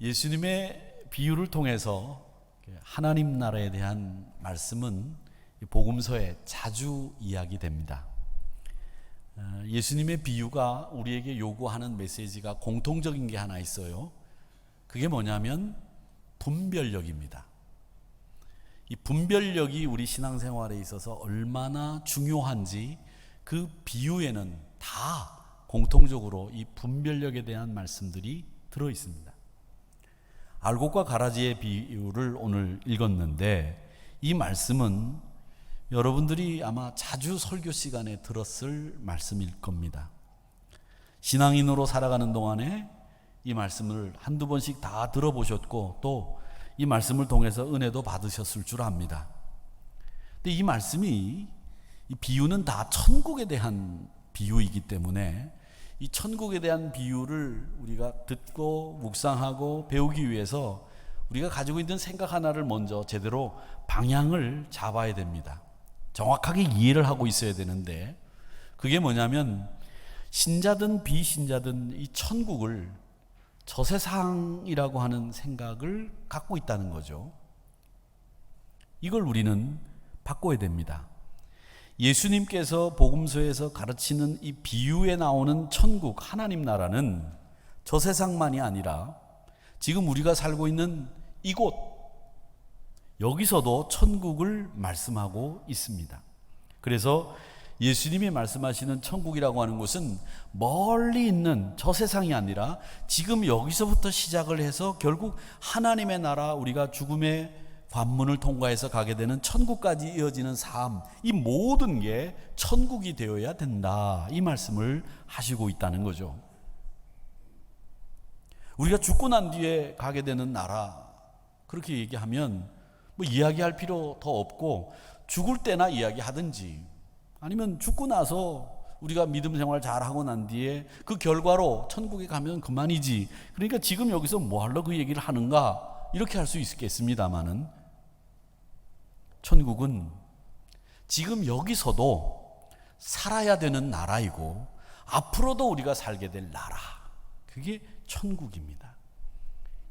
예수님의 비유를 통해서 하나님 나라에 대한 말씀은 복음서에 자주 이야기됩니다. 예수님의 비유가 우리에게 요구하는 메시지가 공통적인 게 하나 있어요. 그게 뭐냐면 분별력입니다. 이 분별력이 우리 신앙생활에 있어서 얼마나 중요한지 그 비유에는 다 공통적으로 이 분별력에 대한 말씀들이 들어 있습니다. 알곡과 가라지의 비유를 오늘 읽었는데 이 말씀은 여러분들이 아마 자주 설교 시간에 들었을 말씀일 겁니다. 신앙인으로 살아가는 동안에 이 말씀을 한두 번씩 다 들어보셨고 또 이 말씀을 통해서 은혜도 받으셨을 줄 압니다. 근데 이 말씀이, 이 비유는 다 천국에 대한 비유이기 때문에 이 천국에 대한 비유를 우리가 듣고 묵상하고 배우기 위해서 우리가 가지고 있는 생각 하나를 먼저 제대로 방향을 잡아야 됩니다. 정확하게 이해를 하고 있어야 되는데 그게 뭐냐면 신자든 비신자든 이 천국을 저 세상이라고 하는 생각을 갖고 있다는 거죠. 이걸 우리는 바꿔야 됩니다. 예수님께서 복음서에서 가르치는 이 비유에 나오는 천국, 하나님 나라는 저 세상만이 아니라 지금 우리가 살고 있는 이곳, 여기서도 천국을 말씀하고 있습니다. 그래서 예수님이 말씀하시는 천국이라고 하는 곳은 멀리 있는 저 세상이 아니라 지금 여기서부터 시작을 해서 결국 하나님의 나라, 우리가 죽음의 관문을 통과해서 가게 되는 천국까지 이어지는 삶, 이 모든 게 천국이 되어야 된다, 이 말씀을 하시고 있다는 거죠. 우리가 죽고 난 뒤에 가게 되는 나라, 그렇게 얘기하면 뭐 이야기할 필요 더 없고 죽을 때나 이야기하든지 아니면 죽고 나서 우리가 믿음 생활 잘하고 난 뒤에 그 결과로 천국에 가면 그만이지, 그러니까 지금 여기서 뭐 하려고 그 얘기를 하는가, 이렇게 할 수 있겠습니다마는 천국은 지금 여기서도 살아야 되는 나라이고 앞으로도 우리가 살게 될 나라, 그게 천국입니다.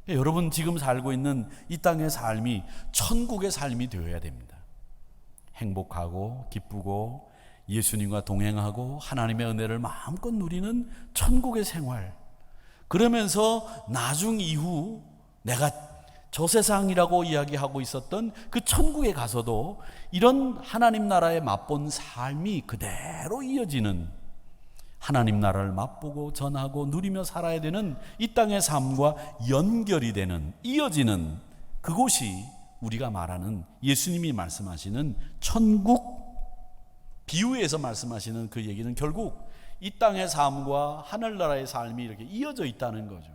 여러분 지금 살고 있는 이 땅의 삶이 천국의 삶이 되어야 됩니다. 행복하고 기쁘고 예수님과 동행하고 하나님의 은혜를 마음껏 누리는 천국의 생활, 그러면서 나중 이후 내가 저 세상이라고 이야기하고 있었던 그 천국에 가서도 이런 하나님 나라에 맛본 삶이 그대로 이어지는, 하나님 나라를 맛보고 전하고 누리며 살아야 되는 이 땅의 삶과 연결이 되는, 이어지는 그곳이 우리가 말하는, 예수님이 말씀하시는 천국, 비유에서 말씀하시는 그 얘기는 결국 이 땅의 삶과 하늘나라의 삶이 이렇게 이어져 있다는 거죠.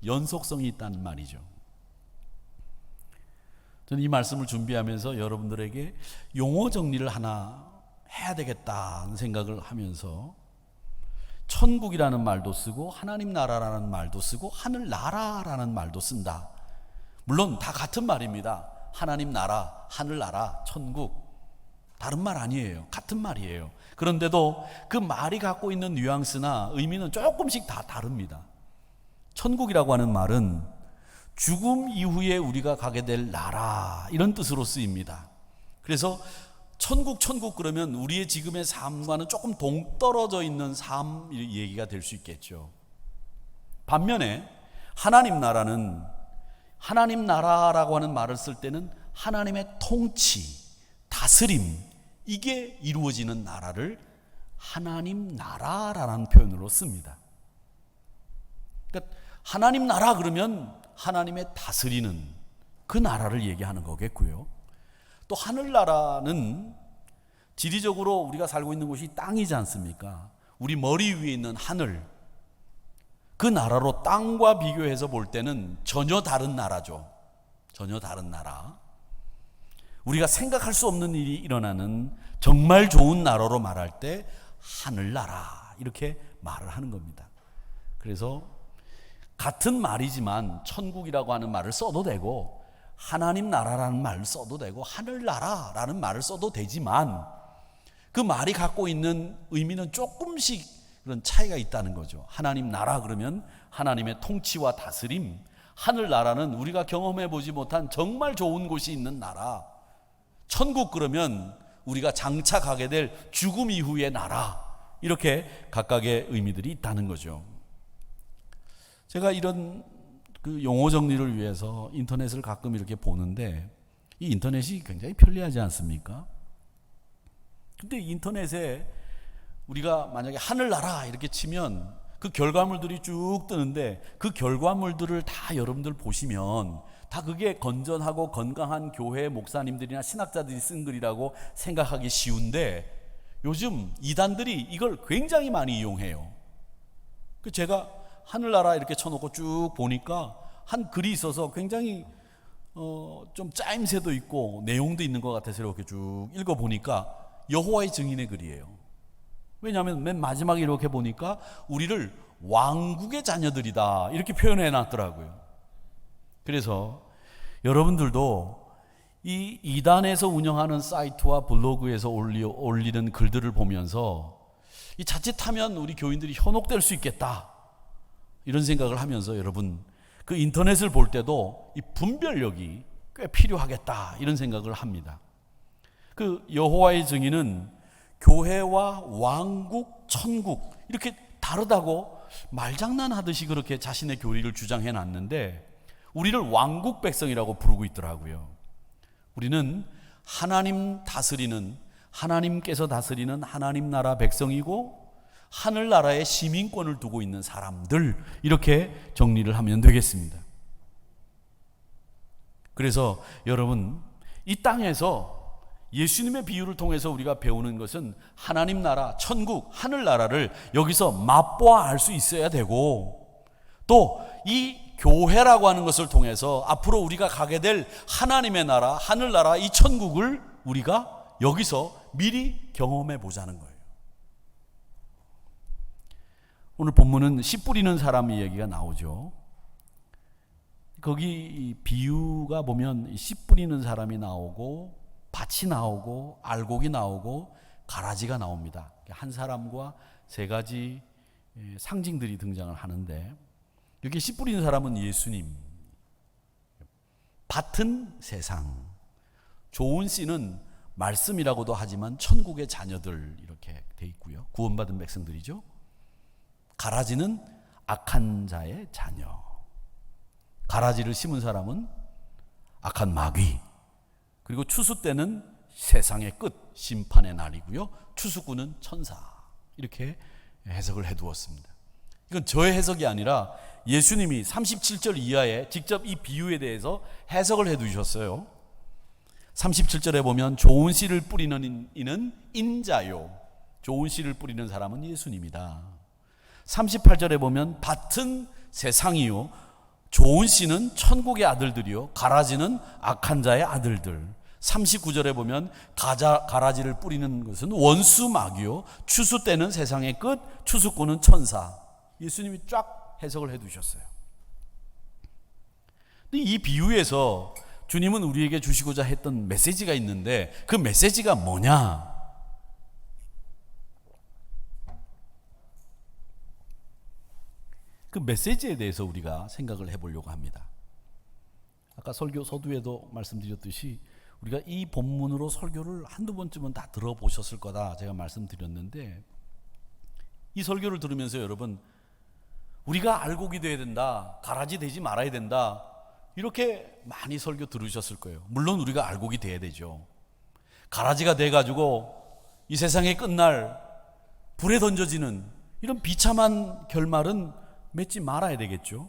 연속성이 있다는 말이죠. 저는 이 말씀을 준비하면서 여러분들에게 용어 정리를 하나 해야 되겠다는 생각을 하면서 천국이라는 말도 쓰고 하나님 나라라는 말도 쓰고 하늘나라라는 말도 쓴다. 물론 다 같은 말입니다. 하나님 나라, 하늘나라, 천국, 다른 말 아니에요. 같은 말이에요. 그런데도 그 말이 갖고 있는 뉘앙스나 의미는 조금씩 다 다릅니다. 천국이라고 하는 말은 죽음 이후에 우리가 가게 될 나라, 이런 뜻으로 쓰입니다. 그래서 천국 그러면 우리의 지금의 삶과는 조금 동떨어져 있는 삶 얘기가 될 수 있겠죠. 반면에 하나님 나라는, 하나님 나라라고 하는 말을 쓸 때는 하나님의 통치, 다스림, 이게 이루어지는 나라를 하나님 나라라는 표현으로 씁니다. 그러니까 하나님 나라 그러면 하나님의 다스리는 그 나라를 얘기하는 거겠고요. 또 하늘나라는 지리적으로 우리가 살고 있는 곳이 땅이지 않습니까? 우리 머리 위에 있는 하늘, 그 나라로 땅과 비교해서 볼 때는 전혀 다른 나라죠. 전혀 다른 나라. 우리가 생각할 수 없는 일이 일어나는 정말 좋은 나라로 말할 때 하늘나라, 이렇게 말을 하는 겁니다. 그래서 같은 말이지만 천국이라고 하는 말을 써도 되고 하나님 나라라는 말을 써도 되고 하늘나라라는 말을 써도 되지만 그 말이 갖고 있는 의미는 조금씩 그런 차이가 있다는 거죠. 하나님 나라 그러면 하나님의 통치와 다스림, 하늘나라는 우리가 경험해 보지 못한 정말 좋은 곳이 있는 나라, 천국 그러면 우리가 장차 가게 될 죽음 이후의 나라, 이렇게 각각의 의미들이 있다는 거죠. 제가 이런 그 용어 정리를 위해서 인터넷을 가끔 이렇게 보는데 이 인터넷이 굉장히 편리하지 않습니까? 근데 인터넷에 우리가 만약에 하늘나라 이렇게 치면 그 결과물들이 쭉 뜨는데 그 결과물들을 다 여러분들 보시면 다 그게 건전하고 건강한 교회 목사님들이나 신학자들이 쓴 글이라고 생각하기 쉬운데 요즘 이단들이 이걸 굉장히 많이 이용해요. 제가 하늘나라 이렇게 쳐놓고 쭉 보니까 한 글이 있어서 굉장히 좀 짜임새도 있고 내용도 있는 것 같아서 이렇게 쭉 읽어보니까 여호와의 증인의 글이에요. 왜냐하면 맨 마지막에 이렇게 보니까 우리를 왕국의 자녀들이다 이렇게 표현해 놨더라고요. 그래서 여러분들도 이 이단에서 운영하는 사이트와 블로그에서 올리는 글들을 보면서 이 자칫하면 우리 교인들이 현혹될 수 있겠다 이런 생각을 하면서 여러분 그 인터넷을 볼 때도 이 분별력이 꽤 필요하겠다 이런 생각을 합니다. 그 여호와의 증인은 교회와 왕국, 천국 이렇게 다르다고 말장난하듯이 그렇게 자신의 교리를 주장해 놨는데 우리를 왕국 백성이라고 부르고 있더라고요. 우리는 하나님 다스리는, 하나님께서 다스리는 하나님 나라 백성이고 하늘나라에 시민권을 두고 있는 사람들, 이렇게 정리를 하면 되겠습니다. 그래서 여러분 이 땅에서 예수님의 비유를 통해서 우리가 배우는 것은 하나님 나라, 천국, 하늘나라를 여기서 맛보아 알 수 있어야 되고 또 이 교회라고 하는 것을 통해서 앞으로 우리가 가게 될 하나님의 나라, 하늘나라, 이 천국을 우리가 여기서 미리 경험해 보자는 거예요. 오늘 본문은 씨 뿌리는 사람 이야기가 나오죠. 거기 비유가 보면 씨 뿌리는 사람이 나오고 밭이 나오고 알곡이 나오고 가라지가 나옵니다. 한 사람과 세 가지 상징들이 등장을 하는데 여기 씨 뿌리는 사람은 예수님, 밭은 세상, 좋은 씨는 말씀이라고도 하지만 천국의 자녀들 이렇게 돼 있고요. 구원받은 백성들이죠. 가라지는 악한 자의 자녀. 가라지를 심은 사람은 악한 마귀. 그리고 추수 때는 세상의 끝, 심판의 날이고요. 추수꾼은 천사. 이렇게 해석을 해두었습니다. 이건 저의 해석이 아니라 예수님이 37절 이하에 직접 이 비유에 대해서 해석을 해두셨어요. 37절에 보면 좋은 씨를 뿌리는 이는 인자요. 좋은 씨를 뿌리는 사람은 예수님이다. 38절에 보면 밭은 세상이요. 좋은 씨는 천국의 아들들이요. 가라지는 악한 자의 아들들. 39절에 보면 가라지를 뿌리는 것은 원수 마귀요. 추수 때는 세상의 끝, 추수꾼은 천사. 예수님이 쫙 해석을 해두셨어요. 근데 이 비유에서 주님은 우리에게 주시고자 했던 메시지가 있는데 그 메시지가 뭐냐? 그 메시지에 대해서 우리가 생각을 해보려고 합니다. 아까 설교 서두에도 말씀드렸듯이 우리가 이 본문으로 설교를 한두 번쯤은 다 들어보셨을 거다 제가 말씀드렸는데 이 설교를 들으면서 여러분 우리가 알곡이 돼야 된다, 가라지 되지 말아야 된다 이렇게 많이 설교 들으셨을 거예요. 물론 우리가 알곡이 돼야 되죠. 가라지가 돼가지고 이 세상의 끝날 불에 던져지는 이런 비참한 결말은 맺지 말아야 되겠죠.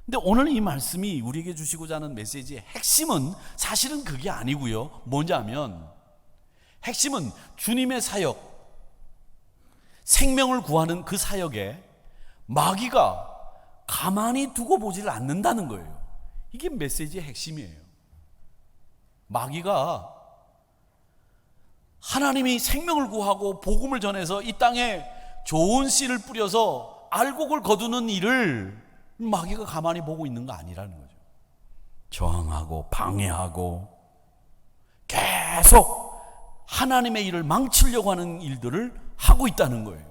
근데 오늘 이 말씀이 우리에게 주시고자 하는 메시지의 핵심은 사실은 그게 아니고요. 뭐냐면 핵심은 주님의 사역, 생명을 구하는 그 사역에 마귀가 가만히 두고 보지를 않는다는 거예요. 이게 메시지의 핵심이에요. 마귀가 하나님이 생명을 구하고 복음을 전해서 이 땅에 좋은 씨를 뿌려서 알곡을 거두는 일을 마귀가 가만히 보고 있는 거 아니라는 거죠. 저항하고 방해하고 계속 하나님의 일을 망치려고 하는 일들을 하고 있다는 거예요.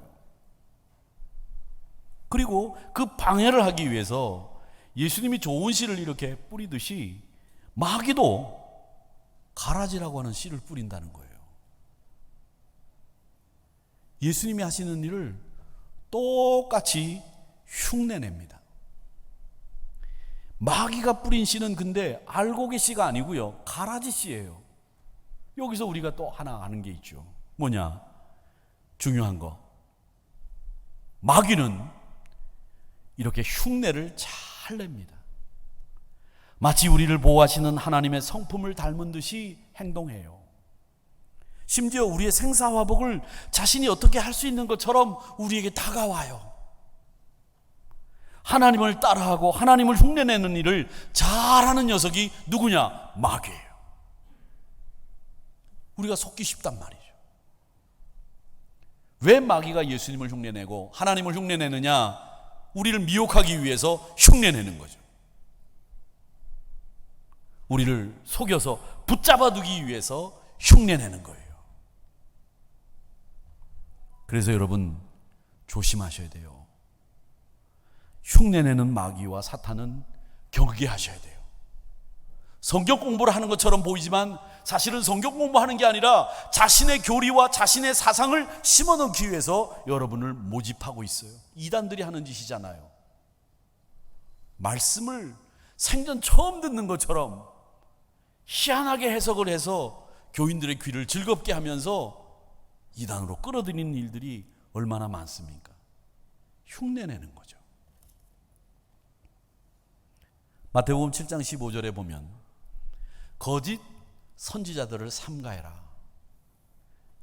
그리고 그 방해를 하기 위해서 예수님이 좋은 씨를 이렇게 뿌리듯이 마귀도 가라지라고 하는 씨를 뿌린다는 거예요. 예수님이 하시는 일을 똑같이 흉내냅니다. 마귀가 뿌린 씨는 근데 알곡의 씨가 아니고요, 가라지 씨예요. 여기서 우리가 또 하나 아는 게 있죠. 뭐냐? 중요한 거. 마귀는 이렇게 흉내를 잘 냅니다. 마치 우리를 보호하시는 하나님의 성품을 닮은 듯이 행동해요. 심지어 우리의 생사화복을 자신이 어떻게 할 수 있는 것처럼 우리에게 다가와요. 하나님을 따라하고 하나님을 흉내내는 일을 잘하는 녀석이 누구냐? 마귀예요. 우리가 속기 쉽단 말이죠. 왜 마귀가 예수님을 흉내내고 하나님을 흉내내느냐? 우리를 미혹하기 위해서 흉내내는 거죠. 우리를 속여서 붙잡아두기 위해서 흉내내는 거예요. 그래서 여러분 조심하셔야 돼요. 흉내내는 마귀와 사탄은 경계하셔야 돼요. 성경 공부를 하는 것처럼 보이지만 사실은 성경 공부하는 게 아니라 자신의 교리와 자신의 사상을 심어넣기 위해서 여러분을 모집하고 있어요. 이단들이 하는 짓이잖아요. 말씀을 생전 처음 듣는 것처럼 희한하게 해석을 해서 교인들의 귀를 즐겁게 하면서 이단으로 끌어들이는 일들이 얼마나 많습니까? 흉내내는 거죠. 마태복음 7장 15절에 보면 거짓 선지자들을 삼가해라.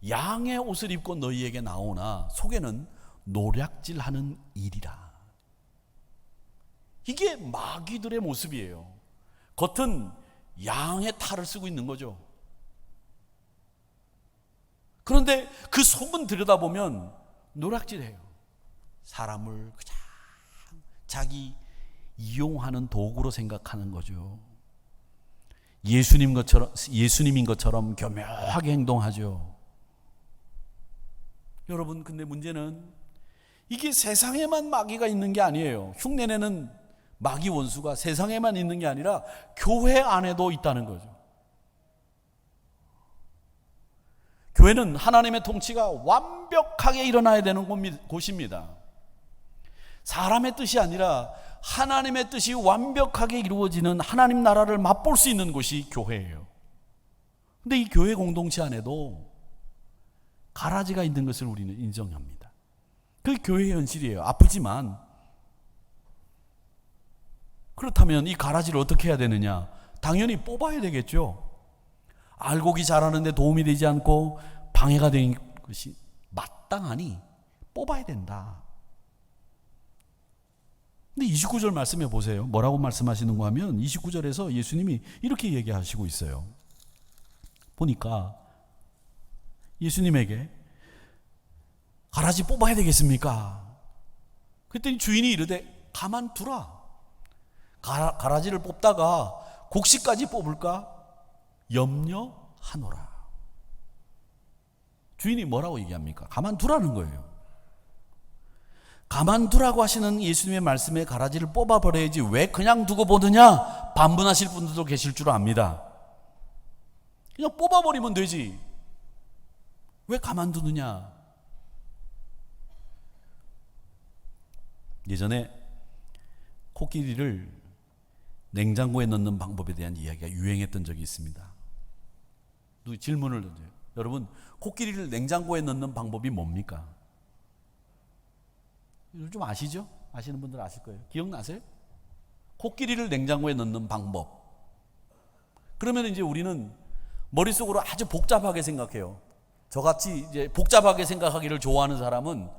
양의 옷을 입고 너희에게 나오나 속에는 노략질하는 일이라. 이게 마귀들의 모습이에요. 겉은 양의 탈을 쓰고 있는 거죠. 그런데 그 속은 들여다보면 노략질해요. 사람을 그냥 자기 이용하는 도구로 생각하는 거죠. 예수님인 것처럼 교묘하게 행동하죠. 여러분, 근데 문제는 이게 세상에만 마귀가 있는 게 아니에요. 흉내내는 마귀 원수가 세상에만 있는 게 아니라 교회 안에도 있다는 거죠. 교회는 하나님의 통치가 완벽하게 일어나야 되는 곳입니다. 사람의 뜻이 아니라 하나님의 뜻이 완벽하게 이루어지는 하나님 나라를 맛볼 수 있는 곳이 교회예요. 근데 이 교회 공동체 안에도 가라지가 있는 것을 우리는 인정합니다. 그게 교회의 현실이에요. 아프지만. 그렇다면 이 가라지를 어떻게 해야 되느냐? 당연히 뽑아야 되겠죠. 알곡이 자라는데 도움이 되지 않고 방해가 되는 것이 마땅하니 뽑아야 된다. 근데 29절 말씀해 보세요. 뭐라고 말씀하시는가 하면 29절에서 예수님이 이렇게 얘기하시고 있어요. 보니까 예수님에게 가라지 뽑아야 되겠습니까? 그랬더니 주인이 이르되 가만두라. 가라지를 뽑다가 곡식까지 뽑을까 염려하노라. 주인이 뭐라고 얘기합니까? 가만두라는 거예요. 가만두라고 하시는 예수님의 말씀에 가라지를 뽑아버려야지 왜 그냥 두고 보느냐? 반문하실 분들도 계실 줄 압니다. 그냥 뽑아버리면 되지. 왜 가만두느냐? 예전에 코끼리를 냉장고에 넣는 방법에 대한 이야기가 유행했던 적이 있습니다. 질문을 던져요. 여러분, 코끼리를 냉장고에 넣는 방법이 뭡니까? 좀 아시죠? 아시는 분들 아실 거예요. 기억나세요? 코끼리를 냉장고에 넣는 방법. 그러면 이제 우리는 머릿속으로 아주 복잡하게 생각해요. 저같이 이제 복잡하게 생각하기를 좋아하는 사람은,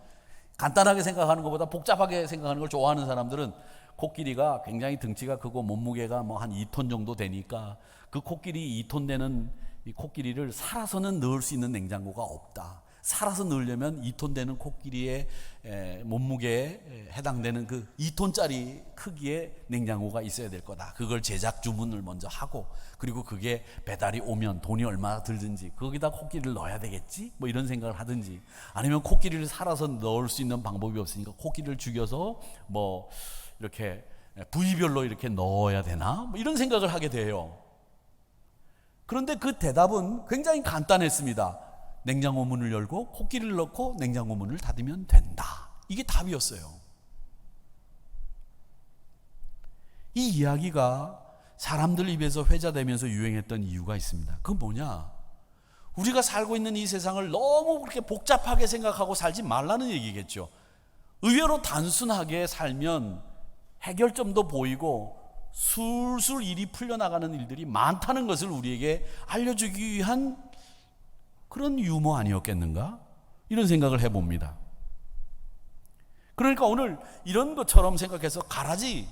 간단하게 생각하는 것보다 복잡하게 생각하는 걸 좋아하는 사람들은 코끼리가 굉장히 등치가 크고 몸무게가 뭐 한 2톤 정도 되니까 그 코끼리 2톤 되는 이 코끼리를 살아서는 넣을 수 있는 냉장고가 없다. 살아서 넣으려면 2톤 되는 코끼리의 몸무게에 해당되는 그 2톤짜리 크기의 냉장고가 있어야 될 거다. 그걸 제작 주문을 먼저 하고, 그리고 그게 배달이 오면 돈이 얼마나 들든지 거기다 코끼리를 넣어야 되겠지? 뭐 이런 생각을 하든지, 아니면 코끼리를 살아서 넣을 수 있는 방법이 없으니까 코끼리를 죽여서 뭐 이렇게 부위별로 이렇게 넣어야 되나? 뭐 이런 생각을 하게 돼요. 그런데 그 대답은 굉장히 간단했습니다. 냉장고 문을 열고 코끼리를 넣고 냉장고 문을 닫으면 된다. 이게 답이었어요. 이 이야기가 사람들 입에서 회자되면서 유행했던 이유가 있습니다. 그건 뭐냐? 우리가 살고 있는 이 세상을 너무 그렇게 복잡하게 생각하고 살지 말라는 얘기겠죠. 의외로 단순하게 살면 해결점도 보이고 술술 일이 풀려나가는 일들이 많다는 것을 우리에게 알려주기 위한 그런 유머 아니었겠는가? 이런 생각을 해봅니다. 그러니까 오늘 이런 것처럼 생각해서 가라지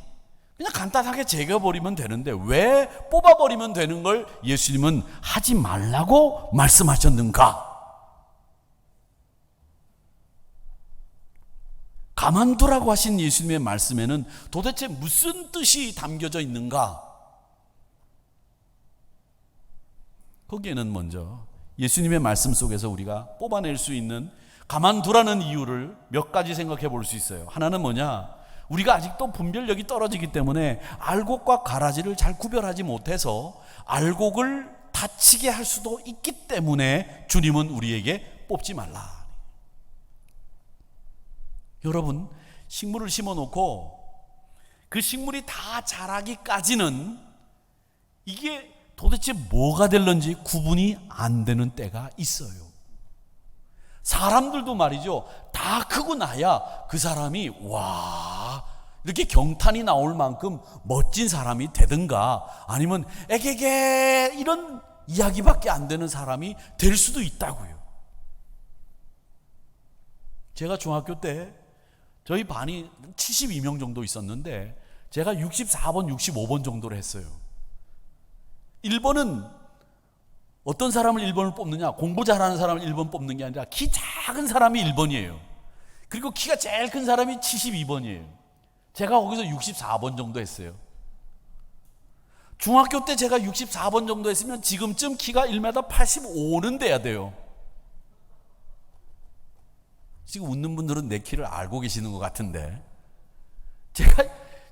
그냥 간단하게 제거버리면 되는데 왜 뽑아버리면 되는 걸 예수님은 하지 말라고 말씀하셨는가? 가만두라고 하신 예수님의 말씀에는 도대체 무슨 뜻이 담겨져 있는가? 거기에는 먼저 예수님의 말씀 속에서 우리가 뽑아낼 수 있는 가만두라는 이유를 몇 가지 생각해 볼 수 있어요. 하나는 뭐냐? 우리가 아직도 분별력이 떨어지기 때문에 알곡과 가라지를 잘 구별하지 못해서 알곡을 다치게 할 수도 있기 때문에 주님은 우리에게 뽑지 말라. 여러분, 식물을 심어놓고 그 식물이 다 자라기까지는 이게 도대체 뭐가 될런지 구분이 안 되는 때가 있어요. 사람들도 말이죠, 다 크고 나야 그 사람이 와 이렇게 경탄이 나올 만큼 멋진 사람이 되든가, 아니면 에게게 이런 이야기밖에 안 되는 사람이 될 수도 있다고요. 제가 중학교 때 저희 반이 72명 정도 있었는데 제가 64번, 65번 정도를 했어요. 1번은 어떤 사람을 1번을 뽑느냐? 공부 잘하는 사람을 1번 뽑는 게 아니라 키 작은 사람이 1번이에요. 그리고 키가 제일 큰 사람이 72번이에요. 제가 거기서 64번 정도 했어요. 중학교 때 제가 64번 정도 했으면 지금쯤 키가 1m 85는 돼야 돼요. 지금 웃는 분들은 내 키를 알고 계시는 것 같은데, 제가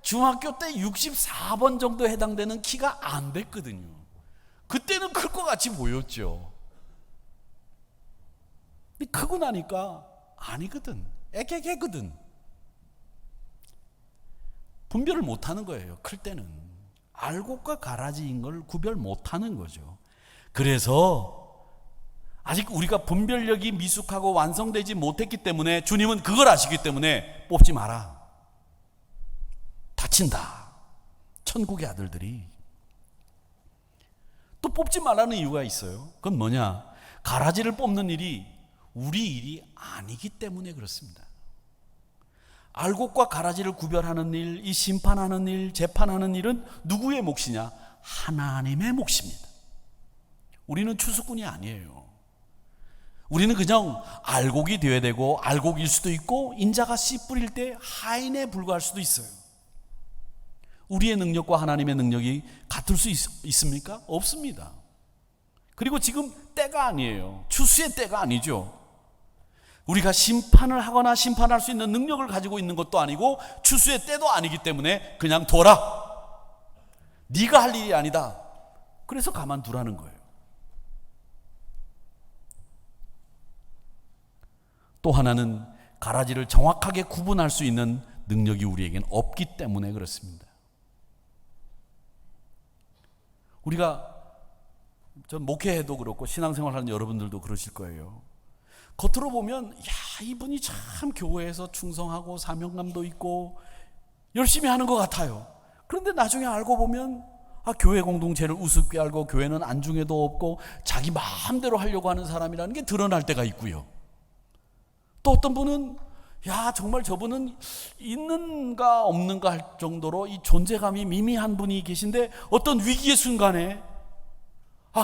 중학교 때 64번 정도 해당되는 키가 안 됐거든요. 그때는 클 것 같이 보였죠. 근데 크고 나니까 아니거든. 애개개거든. 분별을 못하는 거예요. 클 때는 알곡과 가라지인 걸 구별 못하는 거죠. 그래서 아직 우리가 분별력이 미숙하고 완성되지 못했기 때문에 주님은 그걸 아시기 때문에 뽑지 마라. 다친다. 천국의 아들들이. 또 뽑지 말라는 이유가 있어요. 그건 뭐냐? 가라지를 뽑는 일이 우리 일이 아니기 때문에 그렇습니다. 알곡과 가라지를 구별하는 일, 이 심판하는 일, 재판하는 일은 누구의 몫이냐? 하나님의 몫입니다. 우리는 추수꾼이 아니에요. 우리는 그냥 알곡이 되어야 되고, 알곡일 수도 있고, 인자가 씨 뿌릴 때 하인에 불과할 수도 있어요. 우리의 능력과 하나님의 능력이 같을 수 있습니까? 없습니다. 그리고 지금 때가 아니에요. 추수의 때가 아니죠. 우리가 심판을 하거나 심판할 수 있는 능력을 가지고 있는 것도 아니고 추수의 때도 아니기 때문에 그냥 둬라. 네가 할 일이 아니다. 그래서 가만두라는 거예요. 또 하나는 가라지를 정확하게 구분할 수 있는 능력이 우리에겐 없기 때문에 그렇습니다. 우리가 전 목회해도 그렇고 신앙생활하는 여러분들도 그러실 거예요. 겉으로 보면 야, 이분이 참 교회에서 충성하고 사명감도 있고 열심히 하는 것 같아요. 그런데 나중에 알고 보면 교회 공동체를 우습게 알고 교회는 안중에도 없고 자기 마음대로 하려고 하는 사람이라는 게 드러날 때가 있고요. 또 어떤 분은 야, 정말 저분은 있는가 없는가 할 정도로 이 존재감이 미미한 분이 계신데 어떤 위기의 순간에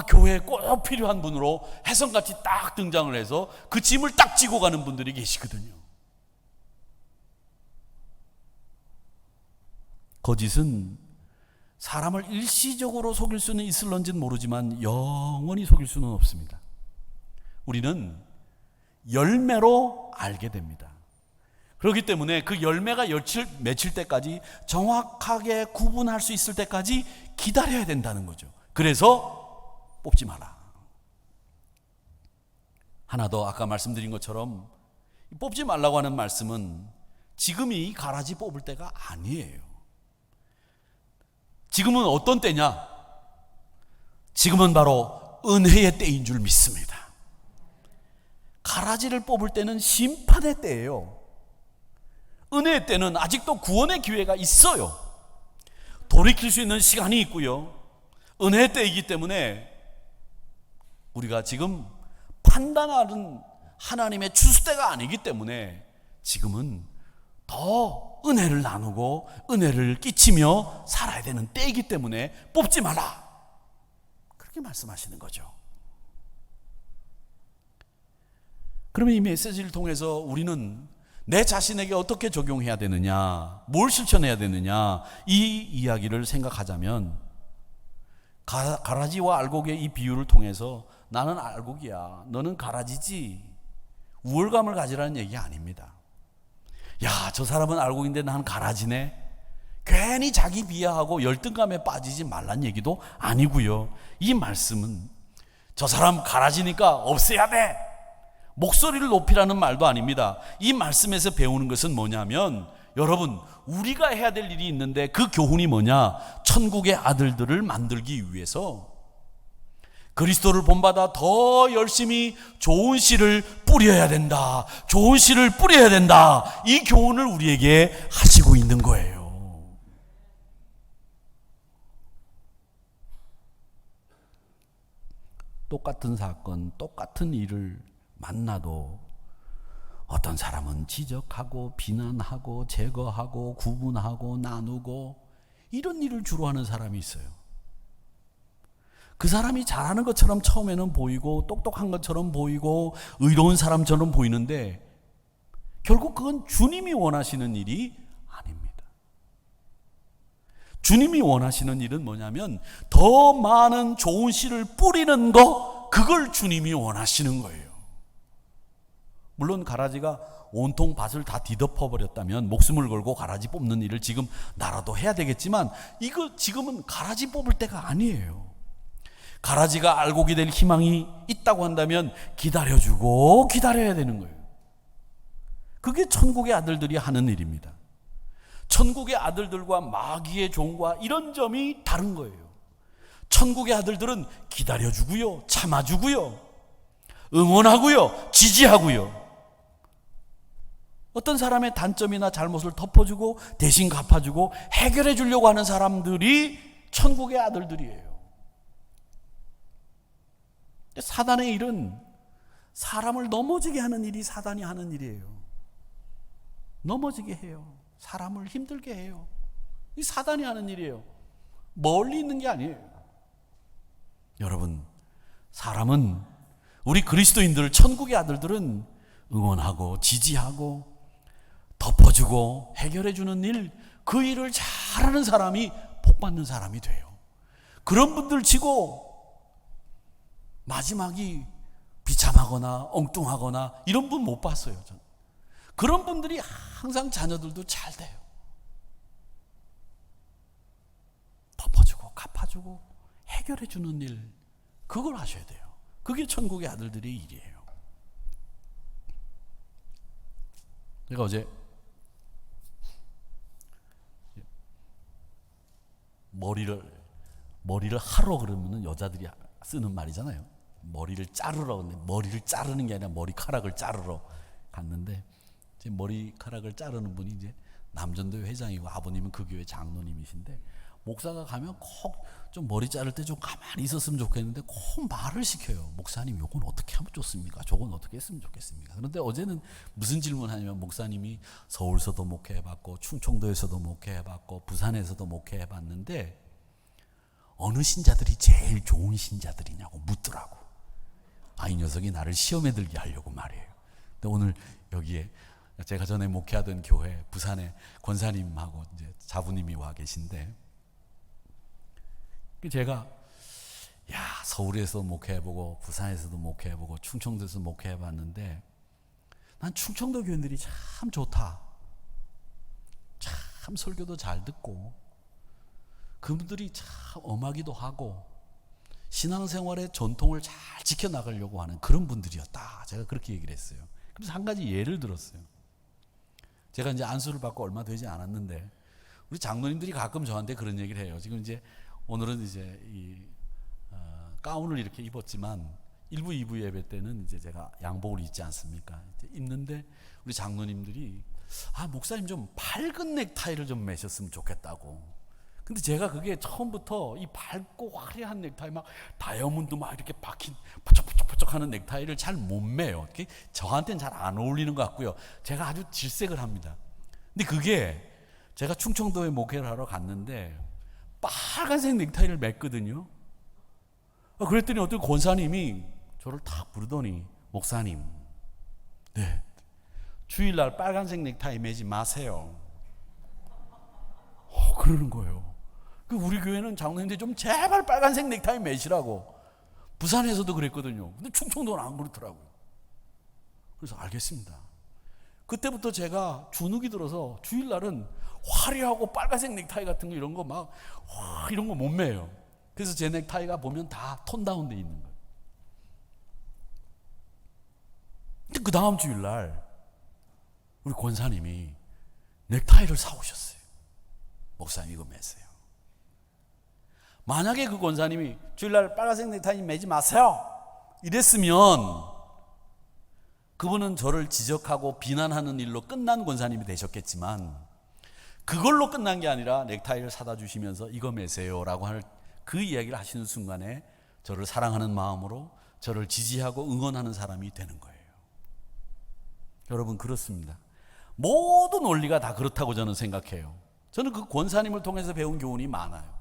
교회에 꼭 필요한 분으로 혜성같이 딱 등장을 해서 그 짐을 딱 지고 가는 분들이 계시거든요. 거짓은 사람을 일시적으로 속일 수는 있을런지는 모르지만 영원히 속일 수는 없습니다. 우리는 열매로 알게 됩니다. 그렇기 때문에 그 열매가 맺힐 때까지 정확하게 구분할 수 있을 때까지 기다려야 된다는 거죠. 그래서 뽑지 마라. 하나 더 아까 말씀드린 것처럼 뽑지 말라고 하는 말씀은 지금이 가라지 뽑을 때가 아니에요. 지금은 어떤 때냐? 지금은 바로 은혜의 때인 줄 믿습니다. 가라지를 뽑을 때는 심판의 때예요. 은혜의 때는 아직도 구원의 기회가 있어요. 돌이킬 수 있는 시간이 있고요. 은혜의 때이기 때문에 우리가 지금 판단하는 하나님의 추수때가 아니기 때문에 지금은 더 은혜를 나누고 은혜를 끼치며 살아야 되는 때이기 때문에 뽑지 마라. 그렇게 말씀하시는 거죠. 그러면 이 메시지를 통해서 우리는 내 자신에게 어떻게 적용해야 되느냐, 뭘 실천해야 되느냐, 이 이야기를 생각하자면 가라지와 알곡의 이 비유를 통해서 나는 알곡이야, 너는 가라지지, 우월감을 가지라는 얘기 아닙니다. 야, 저 사람은 알곡인데 난 가라지네, 괜히 자기 비하하고 열등감에 빠지지 말란 얘기도 아니고요. 이 말씀은 저 사람 가라지니까 없애야 돼, 목소리를 높이라는 말도 아닙니다. 이 말씀에서 배우는 것은 뭐냐면, 여러분, 우리가 해야 될 일이 있는데 그 교훈이 뭐냐? 천국의 아들들을 만들기 위해서 그리스도를 본받아 더 열심히 좋은 씨를 뿌려야 된다, 좋은 씨를 뿌려야 된다, 이 교훈을 우리에게 하시고 있는 거예요. 똑같은 사건, 똑같은 일을 만나도 어떤 사람은 지적하고 비난하고 제거하고 구분하고 나누고 이런 일을 주로 하는 사람이 있어요. 그 사람이 잘하는 것처럼 처음에는 보이고 똑똑한 것처럼 보이고 의로운 사람처럼 보이는데 결국 그건 주님이 원하시는 일이 아닙니다. 주님이 원하시는 일은 뭐냐면 더 많은 좋은 씨를 뿌리는 거, 그걸 주님이 원하시는 거예요. 물론 가라지가 온통 밭을 다 뒤덮어 버렸다면 목숨을 걸고 가라지 뽑는 일을 지금 나라도 해야 되겠지만, 이거 지금은 가라지 뽑을 때가 아니에요. 가라지가 알곡이 될 희망이 있다고 한다면 기다려주고 기다려야 되는 거예요. 그게 천국의 아들들이 하는 일입니다. 천국의 아들들과 마귀의 종과 이런 점이 다른 거예요. 천국의 아들들은 기다려주고요, 참아주고요, 응원하고요, 지지하고요, 어떤 사람의 단점이나 잘못을 덮어주고 대신 갚아주고 해결해 주려고 하는 사람들이 천국의 아들들이에요. 사단의 일은 사람을 넘어지게 하는 일이 사단이 하는 일이에요. 넘어지게 해요. 사람을 힘들게 해요. 이 사단이 하는 일이에요. 멀리 있는 게 아니에요. 여러분, 사람은, 우리 그리스도인들, 천국의 아들들은 응원하고 지지하고 덮어주고 해결해주는 일, 그 일을 잘하는 사람이 복받는 사람이 돼요. 그런 분들 치고 마지막이 비참하거나 엉뚱하거나 이런 분 못 봤어요. 저는. 그런 분들이 항상 자녀들도 잘 돼요. 덮어주고 갚아주고 해결해주는 일, 그걸 하셔야 돼요. 그게 천국의 아들들의 일이에요. 제가 어제 머리를 하러 그러면 여자들이 쓰는 말이잖아요. 머리를 자르러. 근데 머리를 자르는 게 아니라 머리카락을 자르러 갔는데, 제 머리카락을 자르는 분이 이제 남전도회 회장이고 아버님은 그 교회 장로님이신데, 목사가 가면 꼭 좀 머리 자를 때 좀 가만히 있었으면 좋겠는데 꼭 말을 시켜요. 목사님, 요건 어떻게 하면 좋습니까? 저건 어떻게 했으면 좋겠습니까? 그런데 어제는 무슨 질문하냐면, 목사님이 서울서도 목회해봤고 충청도에서도 목회해봤고 부산에서도 목회해봤는데 어느 신자들이 제일 좋은 신자들이냐고 묻더라고. 이 녀석이 나를 시험에 들게 하려고 말이에요. 근데 오늘 여기에 제가 전에 목회하던 교회 부산에 권사님하고 이제 자부님이 와 계신데, 제가 서울에서 목회해보고 부산에서도 목회해보고 충청도에서 목회해봤는데 난 충청도 교인들이 참 좋다. 참 설교도 잘 듣고 그분들이 참 엄하기도 하고 신앙생활의 전통을 잘 지켜나가려고 하는 그런 분들이었다. 제가 그렇게 얘기를 했어요. 그래서 한 가지 예를 들었어요. 제가 이제 안수를 받고 얼마 되지 않았는데 우리 장로님들이 가끔 저한테 그런 얘기를 해요. 지금 이제 오늘은 이제 가운을 이렇게 입었지만 1부, 2부 예배 때는 이제 제가 양복을 입지 않습니까? 이제 입는데 우리 장로님들이 목사님 좀 밝은 넥타이를 좀 매셨으면 좋겠다고. 근데 제가 그게 처음부터 이 밝고 화려한 넥타이 막 다이아몬드 막 이렇게 박힌 바짝바짝바짝 하는 넥타이를 잘 못 매요. 저한테는 잘 안 어울리는 것 같고요. 제가 아주 질색을 합니다. 근데 그게 제가 충청도에 목회를 하러 갔는데 빨간색 넥타이를 맸거든요. 그랬더니 어떤 권사님이 저를 탁 부르더니 목사님, 네, 주일날 빨간색 넥타이 매지 마세요. 그러는 거예요. 우리 교회는 장로님들 좀 제발 빨간색 넥타이 매시라고. 부산에서도 그랬거든요. 근데 충청도는 안 그렇더라고요. 그래서 알겠습니다. 그때부터 제가 주눅이 들어서 주일날은 화려하고 빨간색 넥타이 같은 거 이런 거 막 이런 거 못 매요. 그래서 제 넥타이가 보면 다 톤 다운돼 있는 거예요. 근데 그 다음 주일날 우리 권사님이 넥타이를 사오셨어요. 목사님 이거 매세요. 만약에 그 권사님이 주일날 빨간색 넥타이 매지 마세요 이랬으면 그분은 저를 지적하고 비난하는 일로 끝난 권사님이 되셨겠지만 그걸로 끝난 게 아니라 넥타이를 사다 주시면서 이거 매세요 라고 하는 그 이야기를 하시는 순간에 저를 사랑하는 마음으로 저를 지지하고 응원하는 사람이 되는 거예요. 여러분 그렇습니다. 모든 원리가 다 그렇다고 저는 생각해요. 저는 그 권사님을 통해서 배운 교훈이 많아요.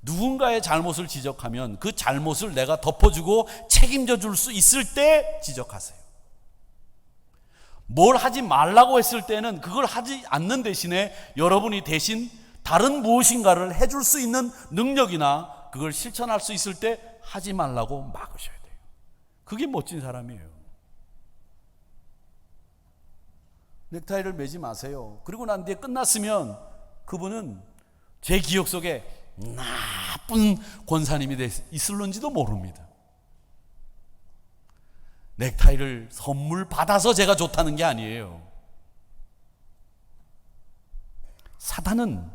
누군가의 잘못을 지적하면 그 잘못을 내가 덮어주고 책임져 줄 수 있을 때 지적하세요. 뭘 하지 말라고 했을 때는 그걸 하지 않는 대신에 여러분이 대신 다른 무엇인가를 해줄 수 있는 능력이나 그걸 실천할 수 있을 때 하지 말라고 막으셔야 돼요. 그게 멋진 사람이에요. 넥타이를 매지 마세요. 그리고 난 뒤에 끝났으면 그분은 제 기억 속에 나쁜 권사님이 있을런지도 모릅니다. 넥타이를 선물 받아서 제가 좋다는 게 아니에요. 사단은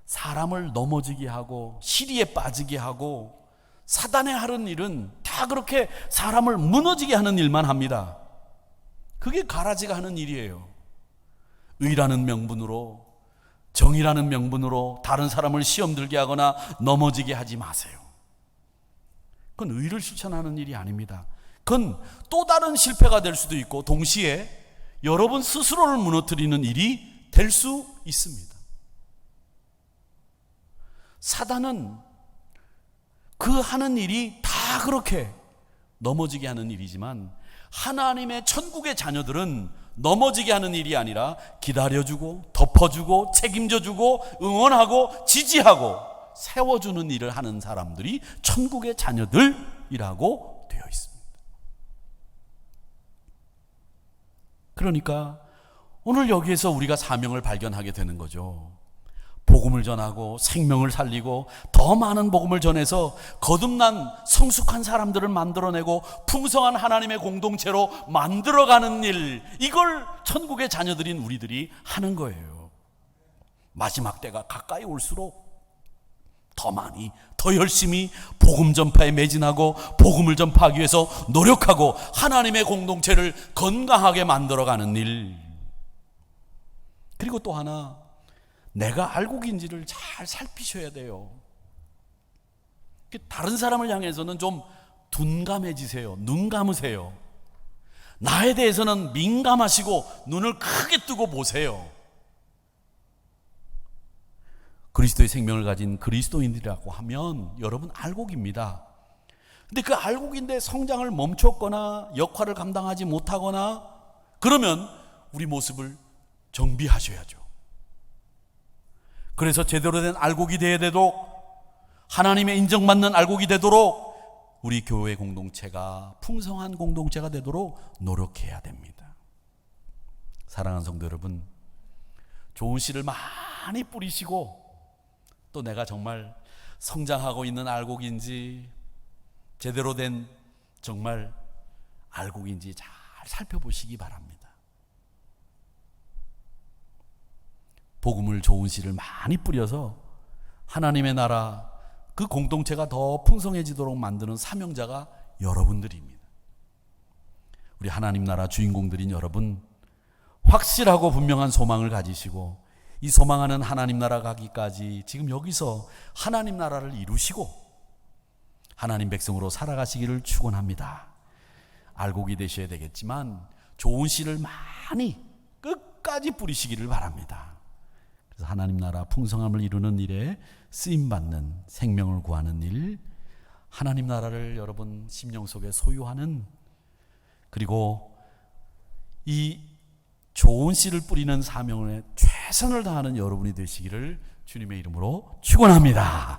사람을 넘어지게 하고 시리에 빠지게 하고 사단의 하는 일은 다 그렇게 사람을 무너지게 하는 일만 합니다. 그게 가라지가 하는 일이에요. 의라는 명분으로 정의라는 명분으로 다른 사람을 시험 들게 하거나 넘어지게 하지 마세요. 그건 의를 실천하는 일이 아닙니다. 그건 또 다른 실패가 될 수도 있고 동시에 여러분 스스로를 무너뜨리는 일이 될 수 있습니다. 사단은 그 하는 일이 다 그렇게 넘어지게 하는 일이지만 하나님의 천국의 자녀들은 넘어지게 하는 일이 아니라 기다려주고 덮어주고 책임져주고 응원하고 지지하고 세워주는 일을 하는 사람들이 천국의 자녀들이라고 되어 있습니다. 그러니까 오늘 여기에서 우리가 사명을 발견하게 되는 거죠. 복음을 전하고 생명을 살리고 더 많은 복음을 전해서 거듭난 성숙한 사람들을 만들어내고 풍성한 하나님의 공동체로 만들어가는 일, 이걸 천국의 자녀들인 우리들이 하는 거예요. 마지막 때가 가까이 올수록 더 많이 더 열심히 복음 전파에 매진하고 복음을 전파하기 위해서 노력하고 하나님의 공동체를 건강하게 만들어가는 일. 그리고 또 하나, 내가 알곡인지를 잘 살피셔야 돼요. 다른 사람을 향해서는 좀 둔감해지세요. 눈 감으세요. 나에 대해서는 민감하시고 눈을 크게 뜨고 보세요. 그리스도의 생명을 가진 그리스도인들이라고 하면 여러분 알곡입니다. 근데 그 알곡인데 성장을 멈췄거나 역할을 감당하지 못하거나 그러면 우리 모습을 정비하셔야죠. 그래서 제대로 된 알곡이 되어야 되도록, 하나님의 인정받는 알곡이 되도록 우리 교회 공동체가 풍성한 공동체가 되도록 노력해야 됩니다. 사랑하는 성도 여러분, 좋은 씨를 많이 뿌리시고 또 내가 정말 성장하고 있는 알곡인지 제대로 된 정말 알곡인지 잘 살펴보시기 바랍니다. 복음을 좋은 씨를 많이 뿌려서 하나님의 나라 그 공동체가 더 풍성해지도록 만드는 사명자가 여러분들입니다. 우리 하나님 나라 주인공들인 여러분, 확실하고 분명한 소망을 가지시고 이 소망하는 하나님 나라 가기까지 지금 여기서 하나님 나라를 이루시고 하나님 백성으로 살아가시기를 축원합니다. 알곡이 되셔야 되겠지만 좋은 씨를 많이 끝까지 뿌리시기를 바랍니다. 그래서 하나님 나라 풍성함을 이루는 일에 쓰임받는, 생명을 구하는 일, 하나님 나라를 여러분 심령 속에 소유하는, 그리고 이 좋은 씨를 뿌리는 사명에 최선을 다하는 여러분이 되시기를 주님의 이름으로 축원합니다.